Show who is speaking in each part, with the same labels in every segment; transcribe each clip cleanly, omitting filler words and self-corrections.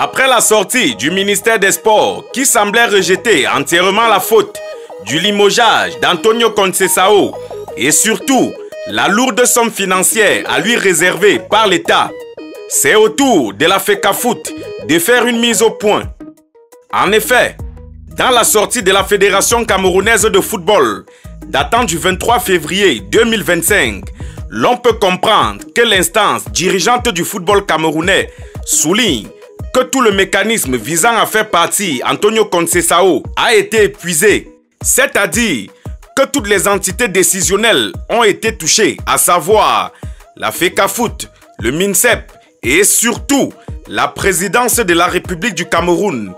Speaker 1: Après la sortie du ministère des Sports qui semblait rejeter entièrement la faute du limogeage d'Antonio Conceição et surtout la lourde somme financière à lui réservée par l'État, c'est au tour de la FECAFOOT de faire une mise au point. En effet, dans la sortie de la Fédération camerounaise de football datant du 23 février 2025, l'on peut comprendre que l'instance dirigeante du football camerounais souligne que tout le mécanisme visant à faire partir Antonio Conceição a été épuisé, c'est-à-dire que toutes les entités décisionnelles ont été touchées, à savoir la FECAFOOT, le MINSEP et surtout la présidence de la République du Cameroun,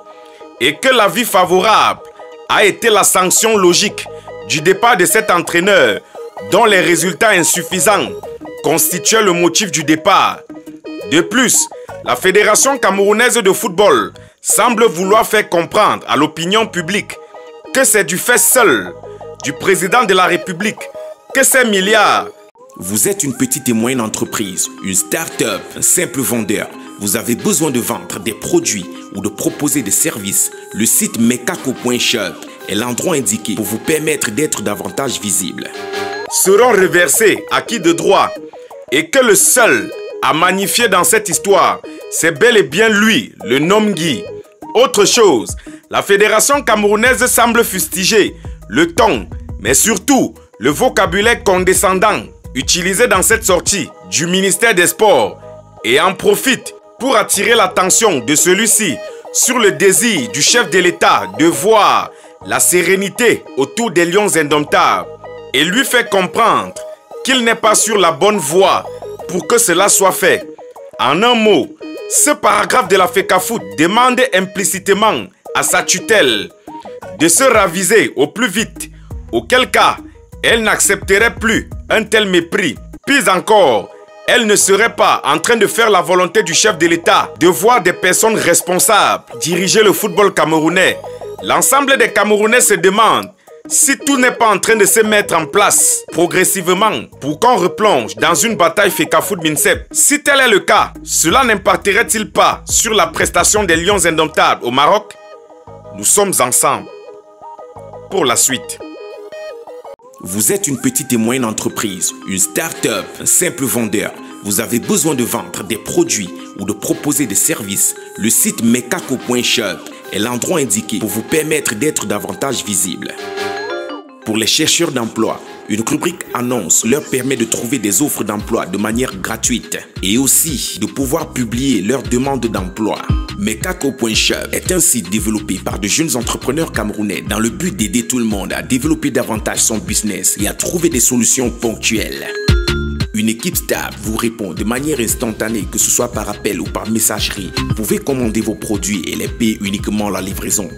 Speaker 1: et que l'avis favorable a été la sanction logique du départ de cet entraîneur dont les résultats insuffisants constituaient le motif du départ. De plus, la Fédération camerounaise de football semble vouloir faire comprendre à l'opinion publique que c'est du fait seul du président de la République que ces milliards...
Speaker 2: Vous êtes une petite et moyenne entreprise, une start-up, un simple vendeur. Vous avez besoin de vendre des produits ou de proposer des services. Le site mekako.shop est l'endroit indiqué pour vous permettre d'être davantage visible.
Speaker 1: Seront reversés à qui de droit et que le seul à magnifier dans cette histoire, c'est bel et bien lui, le nom Guy. Autre chose, la Fédération camerounaise semble fustiger le ton, mais surtout le vocabulaire condescendant utilisé dans cette sortie du ministère des Sports et en profite pour attirer l'attention de celui-ci sur le désir du chef de l'État de voir la sérénité autour des Lions indomptables et lui fait comprendre qu'il n'est pas sur la bonne voie pour que cela soit fait. En un mot, ce paragraphe de la FECAFOOT demande implicitement à sa tutelle de se raviser au plus vite, auquel cas elle n'accepterait plus un tel mépris. Pis encore, elle ne serait pas en train de faire la volonté du chef de l'État de voir des personnes responsables diriger le football camerounais. L'ensemble des Camerounais se demandent si tout n'est pas en train de se mettre en place progressivement pour qu'on replonge dans une bataille FECAFOOT-MINSEP. Si tel est le cas, cela n'impacterait-il pas sur la prestation des Lions indomptables au Maroc? Nous sommes ensemble pour la suite.
Speaker 2: Vous êtes une petite et moyenne entreprise, une start-up, un simple vendeur. Vous avez besoin de vendre des produits ou de proposer des services. Le site mekako.shop est l'endroit indiqué pour vous permettre d'être davantage visible. Pour les chercheurs d'emploi, une rubrique annonce leur permet de trouver des offres d'emploi de manière gratuite et aussi de pouvoir publier leurs demandes d'emploi. Mekako.shop est un site développé par de jeunes entrepreneurs camerounais dans le but d'aider tout le monde à développer davantage son business et à trouver des solutions ponctuelles. Une équipe stable vous répond de manière instantanée, que ce soit par appel ou par messagerie. Vous pouvez commander vos produits et les payer uniquement la livraison.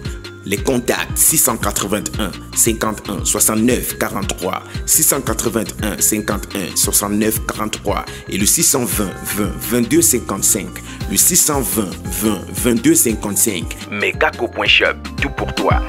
Speaker 2: Les contacts 681 51 69 43, 681 51 69 43 et le 620 20 22 55, le 620 20 22 55. Mekako.shop, tout pour toi.